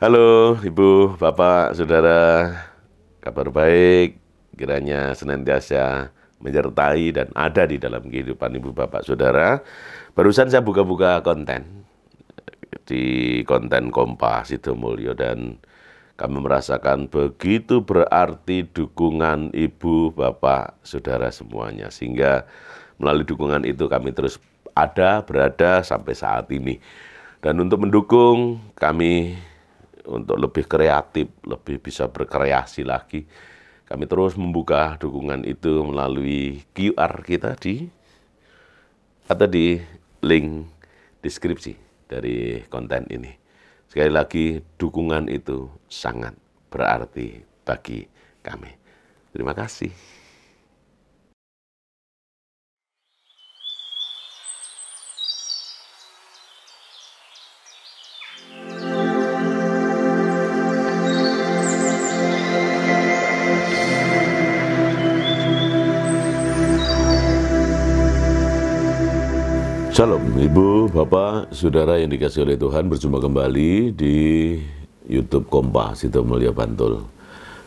Halo Ibu, Bapak, Saudara, kabar baik kiranya senantiasa menyertai dan ada di dalam kehidupan Ibu, Bapak, Saudara. Barusan saya buka-buka konten di konten Kompas Sidomulyo dan kami merasakan begitu berarti dukungan Ibu, Bapak, Saudara semuanya. Sehingga melalui dukungan itu kami terus berada sampai saat ini. Dan untuk mendukung kami untuk lebih kreatif, lebih bisa berkreasi lagi, kami terus membuka dukungan itu melalui QR kita atau di link deskripsi dari konten ini. Sekali lagi, dukungan itu sangat berarti bagi kami. Terima kasih. Shalom, Ibu, Bapak, Saudara yang dikasihi oleh Tuhan, berjumpa kembali di YouTube Kompas Sidomulyo Bantul.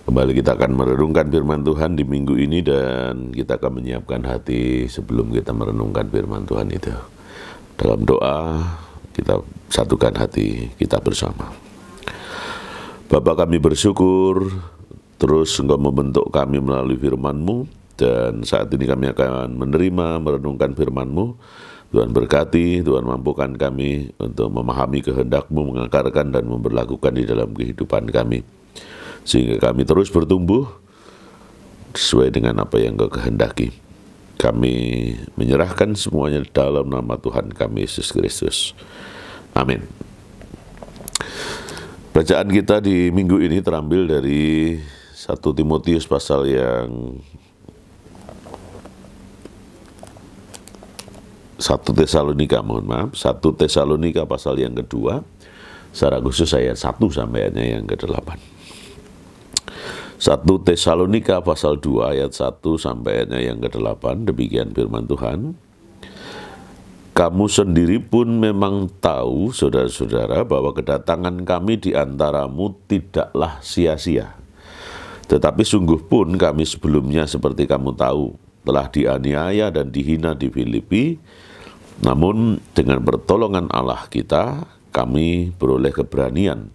Kembali kita akan merenungkan firman Tuhan di minggu ini dan kita akan menyiapkan hati sebelum kita merenungkan firman Tuhan itu. Dalam doa, kita satukan hati kita bersama. Bapa, kami bersyukur terus Engkau membentuk kami melalui firman-Mu, dan saat ini kami akan merenungkan firman-Mu. Tuhan berkati, Tuhan mampukan kami untuk memahami kehendak-Mu, mengakarkan dan memberlakukan di dalam kehidupan kami. Sehingga kami terus bertumbuh sesuai dengan apa yang Engkau kehendaki. Kami menyerahkan semuanya dalam nama Tuhan kami, Yesus Kristus. Amin. Bacaan kita di minggu ini terambil dari 1 Timotius pasal yang 1 Tesalonika pasal yang kedua, secara khusus ayat 1 sampai ayatnya yang ke-8. 1 Tesalonika pasal 2 ayat 1 sampai ayatnya yang ke-8, demikian firman Tuhan. Kamu sendiri pun memang tahu, saudara-saudara, bahwa kedatangan kami di antaramu tidaklah sia-sia. Tetapi sungguh pun kami sebelumnya seperti kamu tahu, telah dianiaya dan dihina di Filipi, namun dengan pertolongan Allah kita, kami beroleh keberanian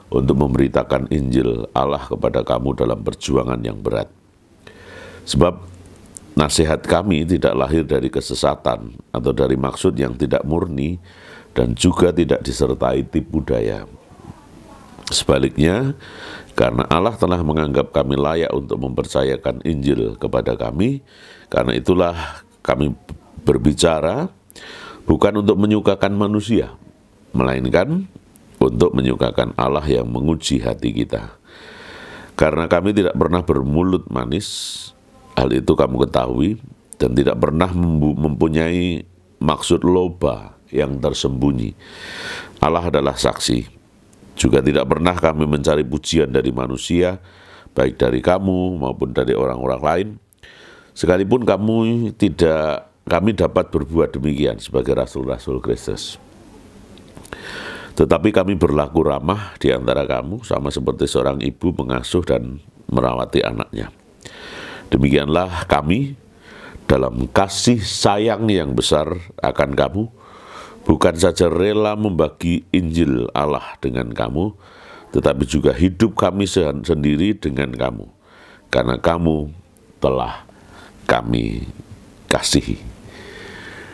untuk memberitakan Injil Allah kepada kamu dalam perjuangan yang berat. Sebab nasihat kami tidak lahir dari kesesatan atau dari maksud yang tidak murni dan juga tidak disertai tipu daya. Sebaliknya, karena Allah telah menganggap kami layak untuk mempercayakan Injil kepada kami, karena itulah kami berbicara bukan untuk menyukakan manusia, melainkan untuk menyukakan Allah yang menguji hati kita. Karena kami tidak pernah bermulut manis, hal itu kamu ketahui, dan tidak pernah mempunyai maksud loba yang tersembunyi. Allah adalah saksi. Juga tidak pernah kami mencari pujian dari manusia, baik dari kamu maupun dari orang-orang lain. Sekalipun kami dapat berbuat demikian sebagai rasul-rasul Kristus. Tetapi kami berlaku ramah di antara kamu, sama seperti seorang ibu mengasuh dan merawati anaknya. Demikianlah kami dalam kasih sayang yang besar akan kamu, bukan saja rela membagi Injil Allah dengan kamu, tetapi juga hidup kami sendiri dengan kamu, karena kamu telah kami kasihi.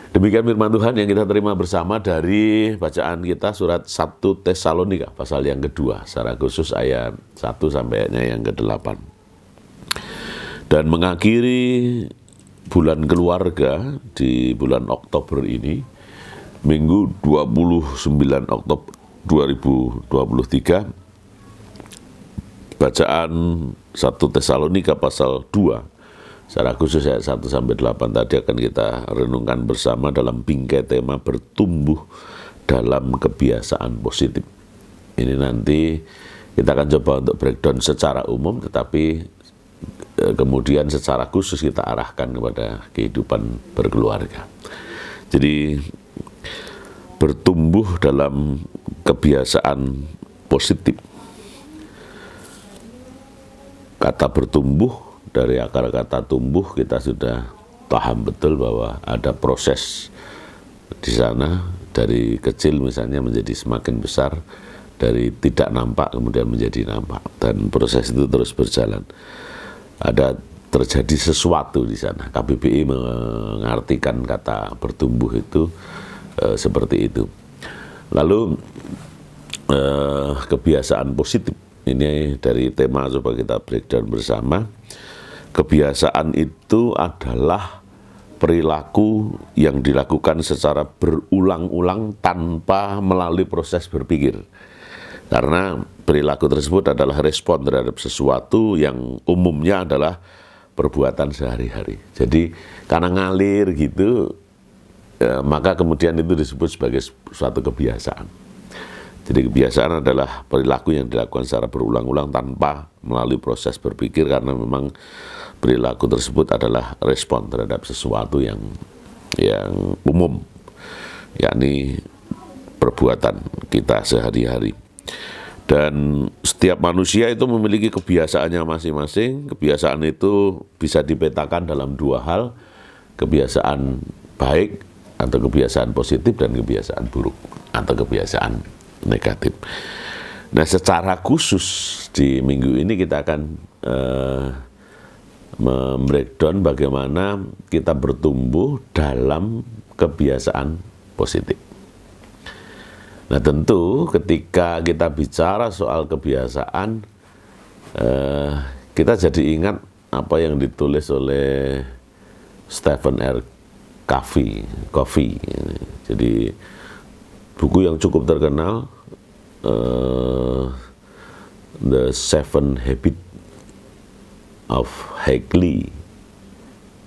Demikian firman Tuhan yang kita terima bersama dari bacaan kita surat 1 Tesalonika pasal yang kedua, secara khusus ayat 1 sampai ayatnya yang ke-8. Dan mengakhiri bulan keluarga di bulan Oktober ini, Minggu 29 Oktober 2023, bacaan 1 Tesalonika pasal 2, secara khusus ayat 1 sampai 8 tadi akan kita renungkan bersama dalam bingkai tema bertumbuh dalam kebiasaan positif. Ini nanti kita akan coba untuk breakdown secara umum, tetapi kemudian secara khusus kita arahkan kepada kehidupan berkeluarga. Jadi bertumbuh dalam kebiasaan positif. Kata bertumbuh, dari akar kata tumbuh kita sudah paham betul bahwa ada proses di sana, dari kecil misalnya menjadi semakin besar, dari tidak nampak kemudian menjadi nampak, dan proses itu terus berjalan. Ada terjadi sesuatu di sana. KBBI mengartikan kata bertumbuh itu seperti itu. Lalu kebiasaan positif, ini dari tema coba kita breakdown bersama. Kebiasaan itu adalah perilaku yang dilakukan secara berulang-ulang tanpa melalui proses berpikir. Karena perilaku tersebut adalah respon terhadap sesuatu yang umumnya adalah perbuatan sehari-hari. Jadi karena ngalir gitu, maka kemudian itu disebut sebagai suatu kebiasaan. Jadi kebiasaan adalah perilaku yang dilakukan secara berulang-ulang tanpa melalui proses berpikir, karena memang perilaku tersebut adalah respon terhadap sesuatu yang umum, yakni perbuatan kita sehari-hari. Dan setiap manusia itu memiliki kebiasaannya masing-masing. Kebiasaan itu bisa dipetakan dalam dua hal, kebiasaan baik atau kebiasaan positif, dan kebiasaan buruk atau kebiasaan negatif. Nah, secara khusus di minggu ini kita akan membreakdown bagaimana kita bertumbuh dalam kebiasaan positif. Nah, tentu ketika kita bicara soal kebiasaan, kita jadi ingat apa yang ditulis oleh Stephen R. Covey. Jadi buku yang cukup terkenal, The 7 Habits of Highly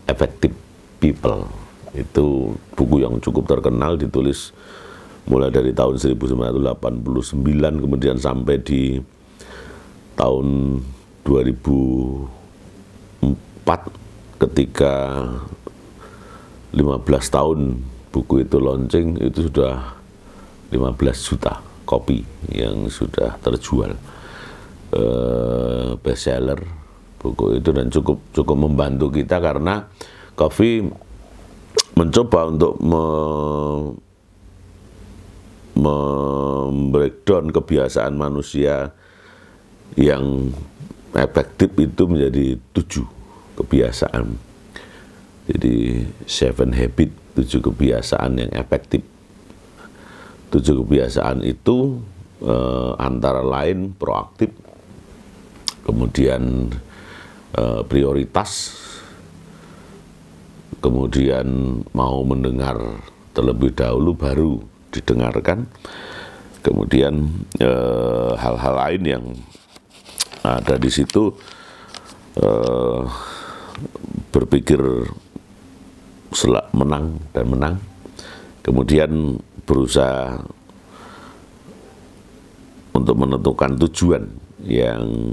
Effective People. Itu buku yang cukup terkenal, ditulis mulai dari tahun 1989 kemudian sampai di tahun 2004 ketika 15 tahun buku itu launching, itu sudah 15 juta kopi yang sudah terjual, bestseller buku itu, dan cukup membantu kita karena Covey mencoba untuk breakdown kebiasaan manusia yang efektif itu menjadi 7 kebiasaan. Jadi 7 habit, 7 kebiasaan yang efektif. 7 kebiasaan itu antara lain proaktif, kemudian prioritas, kemudian mau mendengar terlebih dahulu baru didengarkan, kemudian hal-hal lain yang ada di situ, berpikir menang dan menang, kemudian berusaha untuk menentukan tujuan yang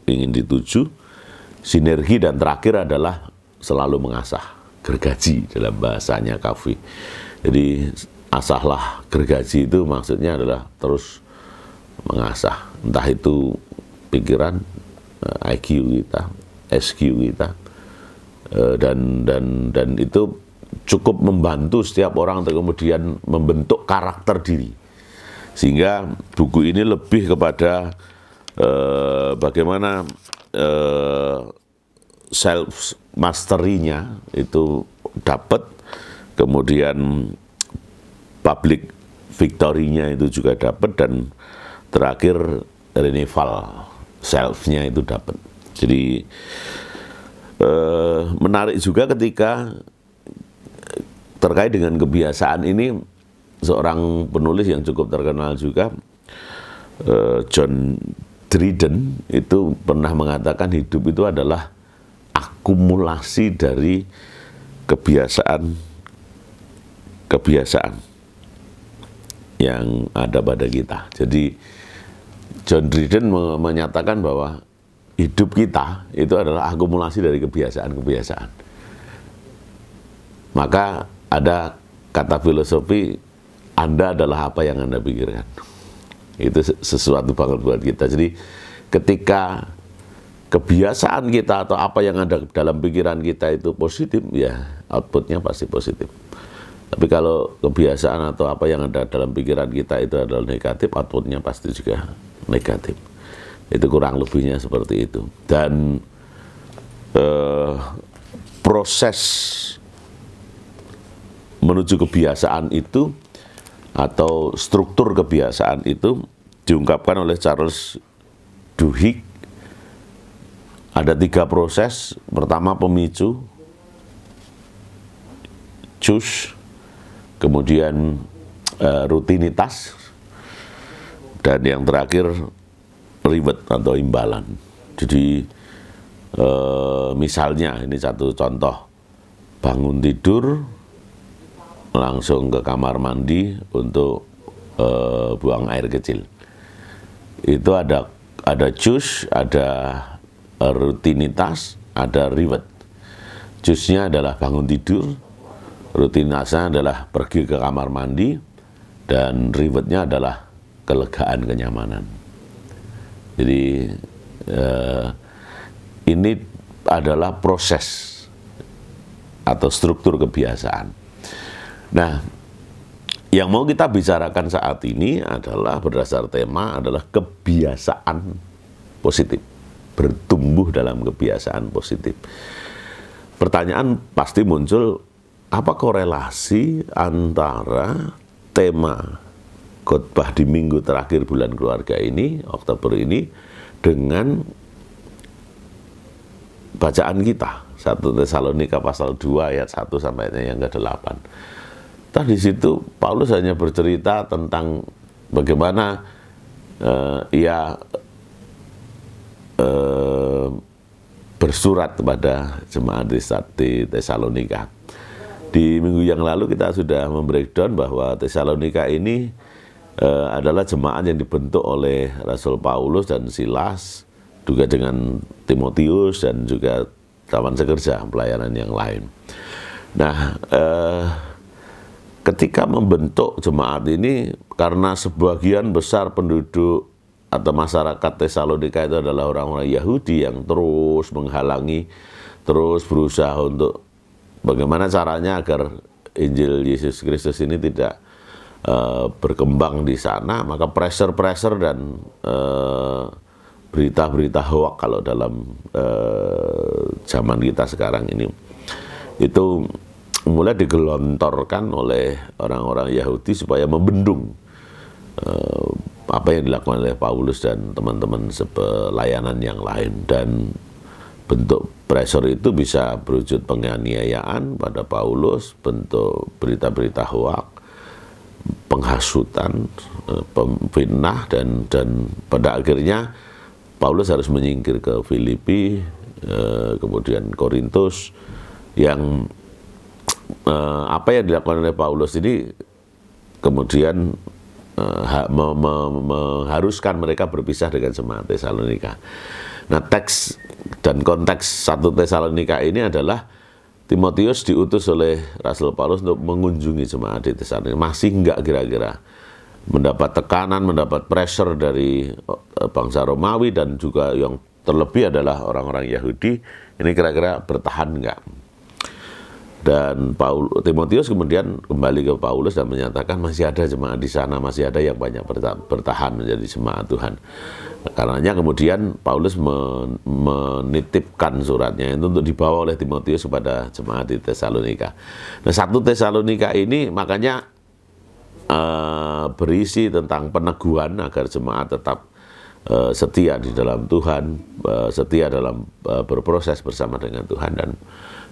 ingin dituju, sinergi, dan terakhir adalah selalu mengasah, gergaji dalam bahasanya Covey. Jadi asahlah gergaji itu maksudnya adalah terus mengasah, entah itu pikiran, IQ kita, SQ kita, dan itu cukup membantu setiap orang untuk kemudian membentuk karakter diri. Sehingga buku ini lebih kepada bagaimana self mastery-nya itu dapat, kemudian public victory-nya itu juga dapat, dan terakhir renewal self-nya itu dapat. Jadi menarik juga ketika terkait dengan kebiasaan ini, seorang penulis yang cukup terkenal juga, John Dryden, itu pernah mengatakan hidup itu adalah akumulasi dari kebiasaan yang ada pada kita. Jadi John Dryden menyatakan bahwa hidup kita itu adalah akumulasi dari kebiasaan-kebiasaan. Maka ada kata filosofi, Anda adalah apa yang Anda pikirkan. Itu sesuatu banget buat kita. Jadi ketika kebiasaan kita atau apa yang ada dalam pikiran kita itu positif, ya outputnya pasti positif. Tapi kalau kebiasaan atau apa yang ada dalam pikiran kita itu adalah negatif, outputnya pasti juga negatif. Itu kurang lebihnya seperti itu. Dan proses menuju kebiasaan itu atau struktur kebiasaan itu diungkapkan oleh Charles Duhigg. Ada 3 proses. Pertama pemicu, cus, kemudian rutinitas, dan yang terakhir reward atau imbalan. Jadi misalnya ini satu contoh, bangun tidur langsung ke kamar mandi untuk buang air kecil. Itu ada cus, ada rutinitas, ada reward. Cusnya adalah bangun tidur, rutinitasnya adalah pergi ke kamar mandi, dan rewardnya adalah kelegaan, kenyamanan. Jadi ini adalah proses atau struktur kebiasaan. Nah, yang mau kita bicarakan saat ini adalah berdasar tema adalah kebiasaan positif. Bertumbuh dalam kebiasaan positif. Pertanyaan pasti muncul, apa korelasi antara tema khotbah di minggu terakhir bulan keluarga ini, Oktober ini, dengan bacaan kita 1 Tesalonika pasal 2 ayat 1 sampai yang ke-8. Di situ Paulus hanya bercerita tentang bagaimana ia bersurat kepada jemaat di Tesalonika. Di minggu yang lalu kita sudah membreakdown bahwa Tesalonika ini adalah jemaat yang dibentuk oleh Rasul Paulus dan Silas, juga dengan Timotius dan juga teman sekerja pelayanan yang lain. Nah, ketika membentuk jemaat ini, karena sebagian besar penduduk atau masyarakat Tesalonika itu adalah orang-orang Yahudi yang terus menghalangi, terus berusaha untuk bagaimana caranya agar Injil Yesus Kristus ini tidak berkembang di sana, maka pressure dan berita-berita hoax kalau dalam zaman kita sekarang ini, itu mulai digelontorkan oleh orang-orang Yahudi supaya membendung apa yang dilakukan oleh Paulus dan teman-teman sepelayanan yang lain. Dan bentuk pressure itu bisa berwujud penganiayaan pada Paulus, bentuk berita-berita hoak, penghasutan, fitnah, dan pada akhirnya Paulus harus menyingkir ke Filipi, kemudian Korintus, yang apa yang dilakukan oleh Paulus ini kemudian mengharuskan mereka berpisah dengan jemaat Tesalonika. Nah, teks dan konteks 1 Tesalonika ini adalah Timotius diutus oleh Rasul Paulus untuk mengunjungi jemaat di Tesalonika. Masih enggak kira-kira mendapat tekanan, mendapat pressure dari bangsa Romawi, dan juga yang terlebih adalah orang-orang Yahudi. Ini kira-kira bertahan enggak? Dan Timotius kemudian kembali ke Paulus dan menyatakan masih ada jemaat di sana, masih ada yang banyak bertahan menjadi jemaat Tuhan. Karenanya kemudian Paulus menitipkan suratnya itu untuk dibawa oleh Timotius kepada jemaat di Tesalonika. Nah, 1 Tesalonika ini makanya berisi tentang peneguhan agar jemaat tetap setia di dalam Tuhan, setia dalam berproses bersama dengan Tuhan,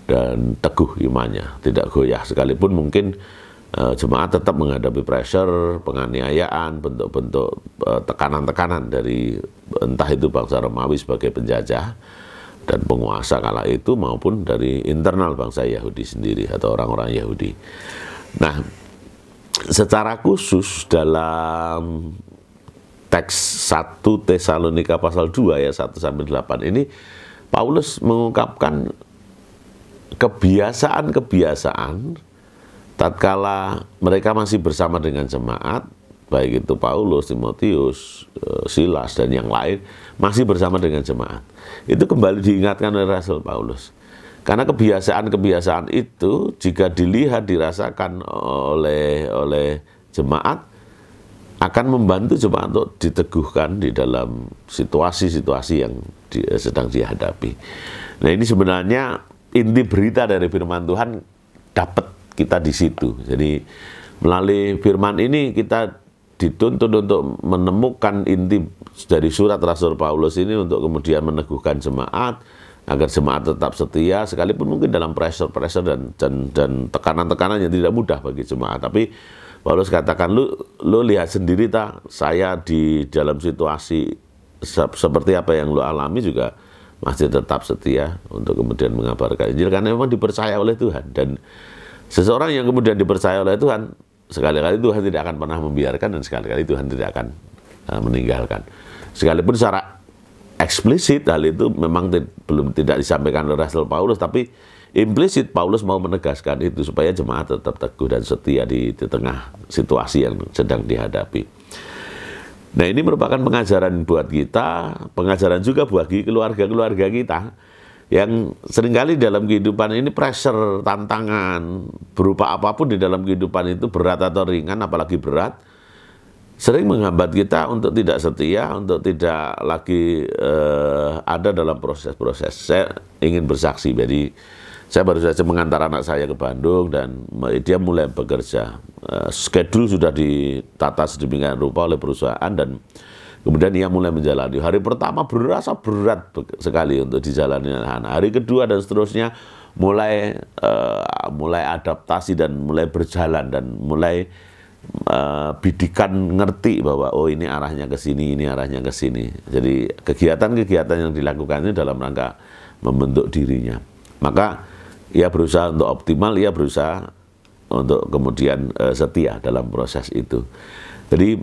dan teguh imannya, tidak goyah. Sekalipun mungkin jemaat tetap menghadapi pressure, penganiayaan, bentuk-bentuk tekanan-tekanan dari entah itu bangsa Romawi sebagai penjajah dan penguasa kala itu, maupun dari internal bangsa Yahudi sendiri atau orang-orang Yahudi. Nah, secara khusus dalam teks 1 Tesalonika pasal 2 ayat 1-8 ini, Paulus mengungkapkan kebiasaan-kebiasaan tatkala mereka masih bersama dengan jemaat, baik itu Paulus, Timotius, Silas, dan yang lain, masih bersama dengan jemaat. Itu kembali diingatkan oleh Rasul Paulus. Karena kebiasaan-kebiasaan itu jika dilihat, dirasakan oleh jemaat, akan membantu jemaat untuk diteguhkan di dalam situasi-situasi yang sedang dihadapi. Nah, ini sebenarnya inti berita dari firman Tuhan dapat kita di situ. Jadi melalui firman ini kita dituntut untuk menemukan inti dari surat Rasul Paulus ini untuk kemudian meneguhkan jemaat agar jemaat tetap setia, sekalipun mungkin dalam pressure dan tekanan-tekanan yang tidak mudah bagi jemaat. Tapi Paulus katakan, lu lihat sendiri saya di dalam situasi seperti apa yang lu alami juga masih tetap setia untuk kemudian mengabarkan Injil, karena memang dipercaya oleh Tuhan. Dan seseorang yang kemudian dipercaya oleh Tuhan, sekali-kali Tuhan tidak akan pernah membiarkan, dan sekali-kali Tuhan tidak akan meninggalkan. Sekalipun secara eksplisit hal itu memang tidak disampaikan oleh Rasul Paulus, tapi implisit Paulus mau menegaskan itu supaya jemaat tetap teguh dan setia di tengah situasi yang sedang dihadapi. Nah, ini merupakan pengajaran buat kita, pengajaran juga bagi keluarga-keluarga kita yang seringkali dalam kehidupan ini pressure, tantangan berupa apapun di dalam kehidupan itu, berat atau ringan, apalagi berat, sering menghambat kita untuk tidak setia, untuk tidak lagi ada dalam proses-proses. Saya ingin bersaksi, jadi saya baru saja mengantar anak saya ke Bandung dan dia mulai bekerja. Schedule sudah ditata sedemikian rupa oleh perusahaan dan kemudian ia mulai menjalani. Hari pertama berasa berat sekali untuk dijalani anak-anak. Hari kedua dan seterusnya mulai adaptasi dan mulai berjalan dan mulai bidikan ngerti bahwa oh ini arahnya ke sini, ini arahnya ke sini. Jadi kegiatan-kegiatan yang dilakukan ini dalam rangka membentuk dirinya. Maka ia berusaha untuk optimal, ia berusaha untuk kemudian setia dalam proses itu. Jadi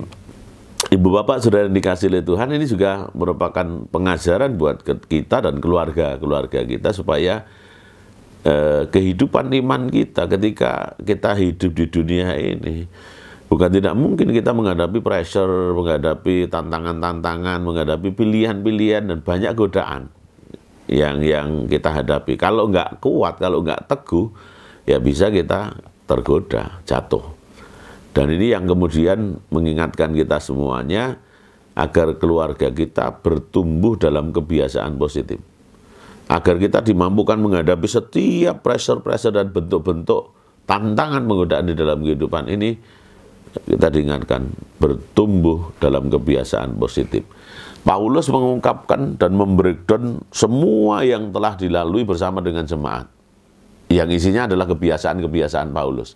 Ibu Bapak Saudara yang dikasihi oleh Tuhan, ini juga merupakan pengajaran buat kita dan keluarga-keluarga kita supaya kehidupan iman kita ketika kita hidup di dunia ini, bukan tidak mungkin kita menghadapi pressure, menghadapi tantangan-tantangan, menghadapi pilihan-pilihan dan banyak godaan yang kita hadapi. Kalau nggak kuat, kalau nggak teguh, ya bisa kita tergoda, jatuh. Dan ini yang kemudian mengingatkan kita semuanya agar keluarga kita bertumbuh dalam kebiasaan positif. Agar kita dimampukan menghadapi setiap pressure-pressure dan bentuk-bentuk tantangan penggodaan di dalam kehidupan ini, kita diingatkan bertumbuh dalam kebiasaan positif. Paulus mengungkapkan dan membreakdown semua yang telah dilalui bersama dengan jemaat. Yang isinya adalah kebiasaan-kebiasaan Paulus.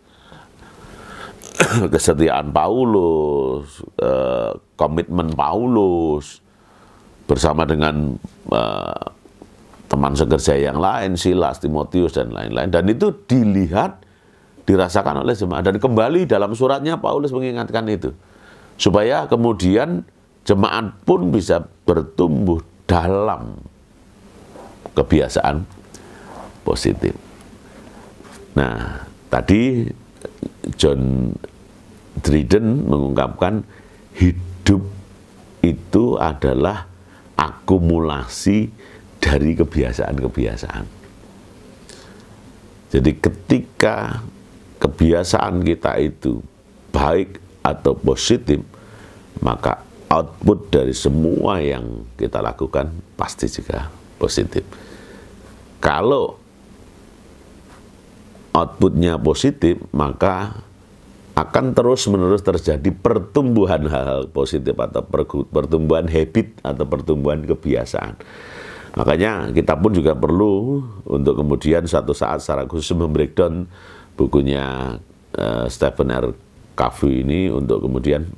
Kesetiaan Paulus, komitmen Paulus, bersama dengan teman sekerja yang lain, Silas, Timotius, dan lain-lain. Dan itu dilihat, dirasakan oleh jemaat. Dan kembali dalam suratnya Paulus mengingatkan itu. Supaya kemudian jemaat pun bisa bertumbuh dalam kebiasaan positif. Nah, tadi John Dryden mengungkapkan hidup itu adalah akumulasi dari kebiasaan-kebiasaan. Jadi ketika kebiasaan kita itu baik atau positif, maka output dari semua yang kita lakukan pasti juga positif. Kalau outputnya positif, maka akan terus-menerus terjadi pertumbuhan hal-hal positif atau pertumbuhan habit atau pertumbuhan kebiasaan. Makanya kita pun juga perlu untuk kemudian suatu saat secara khusus membreakdown bukunya Stephen R. Covey ini untuk kemudian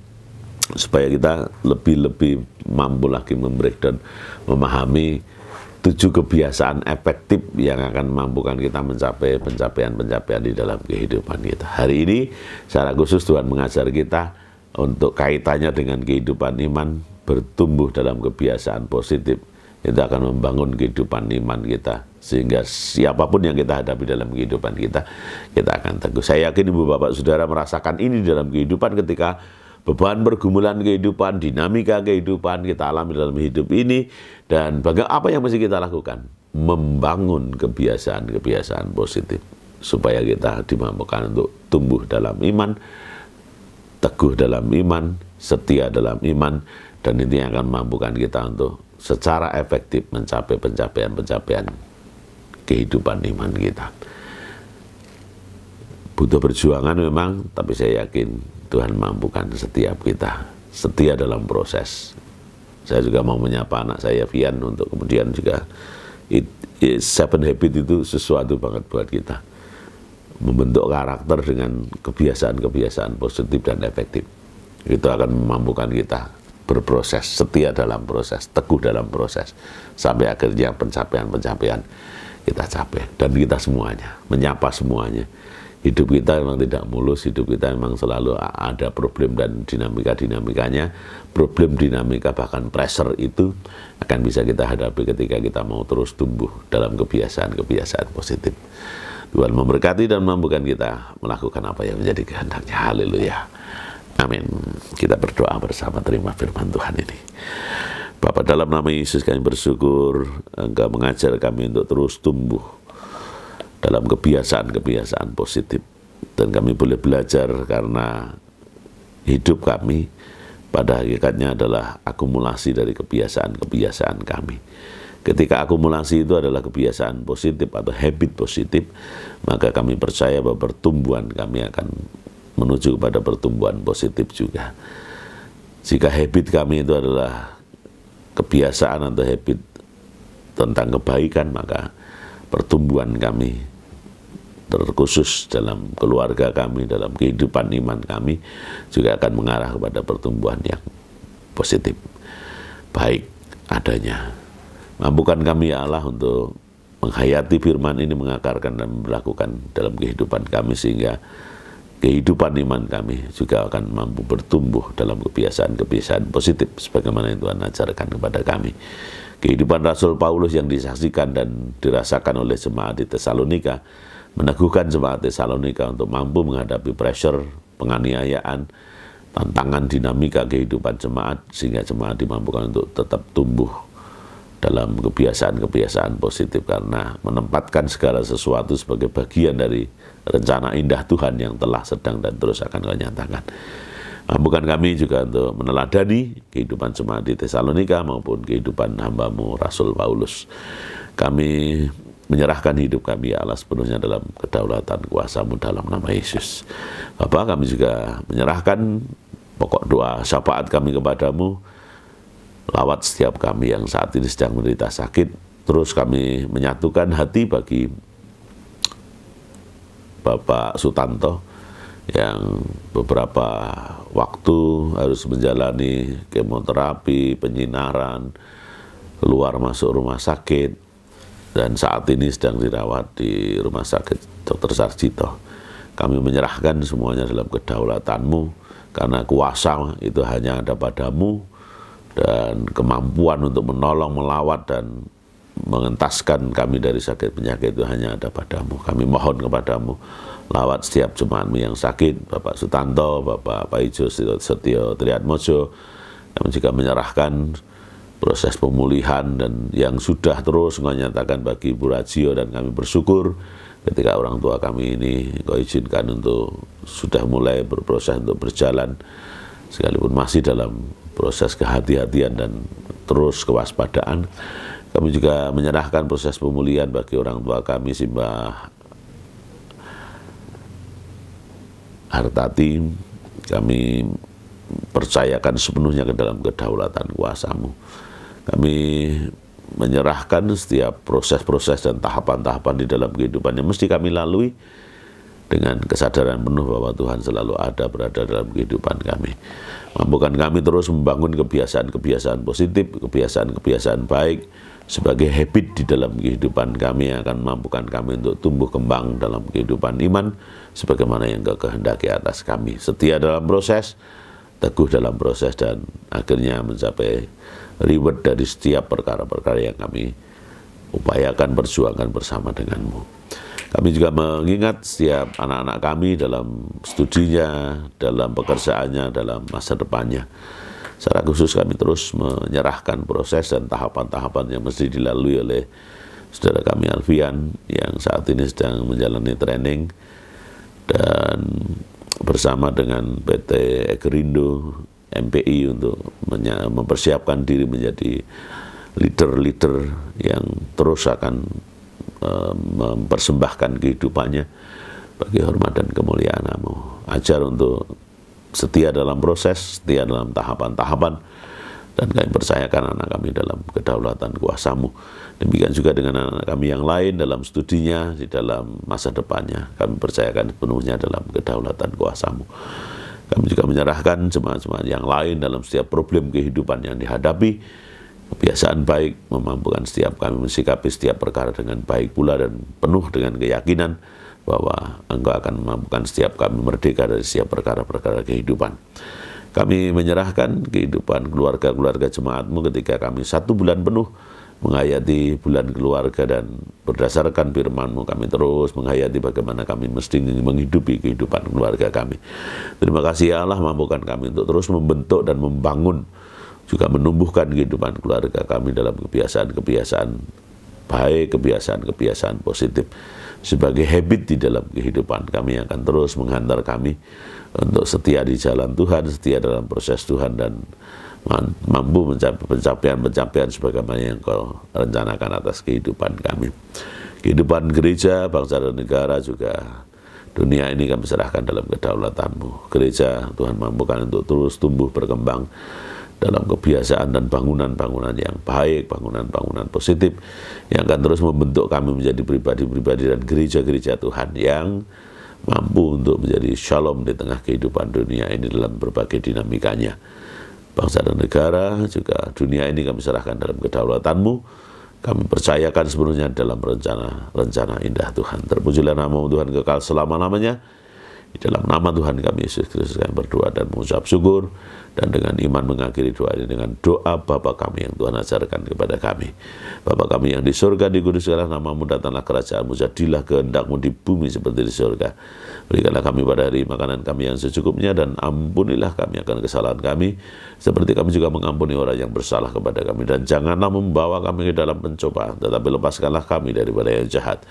supaya kita lebih mampu lagi membreakdown, memahami 7 kebiasaan efektif yang akan memampukan kita mencapai pencapaian-pencapaian di dalam kehidupan kita. Hari ini secara khusus Tuhan mengajar kita untuk kaitannya dengan kehidupan iman, bertumbuh dalam kebiasaan positif. Itu akan membangun kehidupan iman kita, sehingga siapapun yang kita hadapi dalam kehidupan kita, kita akan teguh. Saya yakin Ibu Bapak Saudara merasakan ini dalam kehidupan ketika beban pergumulan kehidupan, dinamika kehidupan kita alami dalam hidup ini, dan apa yang mesti kita lakukan? Membangun kebiasaan-kebiasaan positif supaya kita dimampukan untuk tumbuh dalam iman, teguh dalam iman, setia dalam iman, dan ini akan memampukan kita untuk secara efektif mencapai pencapaian-pencapaian kehidupan iman kita. Butuh perjuangan memang, tapi saya yakin Tuhan mampukan setiap kita setia dalam proses. Saya juga mau menyapa anak saya Vian untuk kemudian juga Seven Habit itu sesuatu banget buat kita. Membentuk karakter dengan kebiasaan-kebiasaan positif dan efektif. Itu akan memampukan kita berproses, setia dalam proses, teguh dalam proses, sampai akhirnya pencapaian-pencapaian kita capai. Dan kita semuanya, menyapa semuanya. Hidup kita memang tidak mulus, hidup kita memang selalu ada problem dan dinamika-dinamikanya. Problem, dinamika, bahkan pressure itu akan bisa kita hadapi ketika kita mau terus tumbuh dalam kebiasaan-kebiasaan positif. Tuhan memberkati dan memampukan kita melakukan apa yang menjadi kehendaknya. Haleluya. Amin. Kita berdoa bersama, terima firman Tuhan ini. Bapa, dalam nama Yesus kami bersyukur Engkau mengajar kami untuk terus tumbuh dalam kebiasaan-kebiasaan positif. Dan kami boleh belajar karena hidup kami pada hakikatnya adalah akumulasi dari kebiasaan-kebiasaan kami. Ketika akumulasi itu adalah kebiasaan positif atau habit positif, maka kami percaya bahwa pertumbuhan kami akan menuju kepada pertumbuhan positif juga. Jika habit kami itu adalah kebiasaan atau habit tentang kebaikan, maka pertumbuhan kami, terkhusus dalam keluarga kami, dalam kehidupan iman kami, juga akan mengarah kepada pertumbuhan yang positif, baik adanya. Mampukan kami ya Allah untuk menghayati firman ini, mengakarkan dan melakukan dalam kehidupan kami, sehingga kehidupan iman kami juga akan mampu bertumbuh dalam kebiasaan-kebiasaan positif sebagaimana yang Tuhan ajarkan kepada kami. Kehidupan Rasul Paulus yang disaksikan dan dirasakan oleh jemaat di Tesalonika meneguhkan jemaat Tesalonika untuk mampu menghadapi pressure, penganiayaan, tantangan dinamika kehidupan jemaat, sehingga jemaat dimampukan untuk tetap tumbuh dalam kebiasaan-kebiasaan positif karena menempatkan segala sesuatu sebagai bagian dari rencana indah Tuhan yang telah, sedang, dan terus akan Kau nyatakan. Mampukan kami juga untuk meneladani kehidupan jemaat di Tesalonika maupun kehidupan hamba-Mu Rasul Paulus. Kami menyerahkan hidup kami ya Allah sepenuhnya dalam kedaulatan kuasa-Mu dalam nama Yesus. Bapa, kami juga menyerahkan pokok doa syafaat kami kepadamu. Lawat setiap kami yang saat ini sedang menderita sakit. Terus kami menyatukan hati bagi Bapak Sutanto yang beberapa waktu harus menjalani kemoterapi, penyinaran, keluar masuk rumah sakit, dan saat ini sedang dirawat di rumah sakit Dr. Sarjito. Kami menyerahkan semuanya dalam kedaulatan-Mu, karena kuasa itu hanya ada pada-Mu, dan kemampuan untuk menolong, melawat, dan mengentaskan kami dari sakit penyakit itu hanya ada padamu. Kami mohon kepadamu, lawat setiap jemaat-Mu yang sakit, Bapak Sutanto, Bapak Paijo Setio Triatmojo. Kami juga menyerahkan proses pemulihan dan yang sudah terus Engkau nyatakan bagi Ibu Rajio, dan kami bersyukur ketika orang tua kami ini Engkau izinkan untuk sudah mulai berproses untuk berjalan, sekalipun masih dalam proses kehati-hatian dan terus kewaspadaan. Kami juga menyerahkan proses pemulihan bagi orang tua kami, Simbah Hartati. Kami percayakan sepenuhnya ke dalam kedaulatan kuasa-Mu. Kami menyerahkan setiap proses-proses dan tahapan-tahapan di dalam kehidupan yang mesti kami lalui dengan kesadaran penuh bahwa Tuhan selalu berada dalam kehidupan kami. Mampukan kami terus membangun kebiasaan-kebiasaan positif, kebiasaan-kebiasaan baik sebagai habit di dalam kehidupan kami yang akan mampukan kami untuk tumbuh kembang dalam kehidupan iman sebagaimana yang Kau kehendaki atas kami. Setia dalam proses, teguh dalam proses, dan akhirnya mencapai reward dari setiap perkara-perkara yang kami upayakan perjuangkan bersama dengan-Mu. Kami juga mengingat setiap anak-anak kami dalam studinya, dalam pekerjaannya, dalam masa depannya. Secara khusus kami terus menyerahkan proses dan tahapan-tahapan yang mesti dilalui oleh saudara kami Alfian yang saat ini sedang menjalani training, dan bersama dengan PT Ekerindo MPI untuk mempersiapkan diri menjadi leader-leader yang terus akan mempersembahkan kehidupannya bagi hormat dan kemuliaan-Mu. Ajar untuk setia dalam proses, setia dalam tahapan-tahapan, dan kami percayakan anak kami dalam kedaulatan kuasa-Mu. Demikian juga dengan anak kami yang lain dalam studinya, di dalam masa depannya. Kami percayakan sepenuhnya dalam kedaulatan kuasa-Mu. Kami juga menyerahkan jemaat-jemaat yang lain dalam setiap problem kehidupan yang dihadapi. Kebiasaan baik memampukan setiap kami mensikapi setiap perkara dengan baik pula dan penuh dengan keyakinan bahwa Engkau akan memampukan setiap kami merdeka dari setiap perkara-perkara kehidupan. Kami menyerahkan kehidupan keluarga-keluarga jemaat-Mu ketika kami 1 bulan penuh menghayati bulan keluarga, dan berdasarkan firman-Mu kami terus menghayati bagaimana kami mesti menghidupi kehidupan keluarga kami. Terima kasih ya Allah, mampukan kami untuk terus membentuk dan membangun, juga menumbuhkan kehidupan keluarga kami dalam kebiasaan-kebiasaan baik, kebiasaan-kebiasaan positif sebagai habit di dalam kehidupan kami yang akan terus menghantar kami untuk setia di jalan Tuhan, setia dalam proses Tuhan, dan mampu mencapai pencapaian-pencapaian sebagaimana yang Kau rencanakan atas kehidupan kami. Kehidupan gereja, bangsa dan negara, juga dunia ini kami serahkan dalam kedaulatan-Mu. Gereja Tuhan mampukan untuk terus tumbuh berkembang dalam kebiasaan dan bangunan-bangunan yang baik, bangunan-bangunan positif yang akan terus membentuk kami menjadi pribadi-pribadi dan gereja-gereja Tuhan yang mampu untuk menjadi shalom di tengah kehidupan dunia ini dalam berbagai dinamikanya. Bangsa dan negara, juga dunia ini kami serahkan dalam kedaulatan-Mu. Kami percayakan sepenuhnya dalam rencana indah Tuhan. Terpujilah nama Tuhan kekal selama-lamanya. Di dalam nama Tuhan kami Yesus Kristus kami berdoa dan mengucap syukur, dan dengan iman mengakhiri doa ini dengan doa Bapa kami yang Tuhan ajarkan kepada kami. Bapa kami yang di surga, dikuduskanlah nama-Mu, datanglah kerajaan-Mu, jadilah kehendak-Mu di bumi seperti di surga. Berikanlah kami pada hari makanan kami yang secukupnya, dan ampunilah kami akan kesalahan kami, seperti kami juga mengampuni orang yang bersalah kepada kami. Dan janganlah membawa kami ke dalam pencobaan, tetapi lepaskanlah kami daripada yang jahat.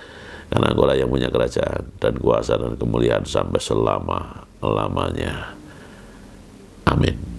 Karena Engkau lah yang punya kerajaan dan kuasa dan kemuliaan sampai selama-lamanya. Amin.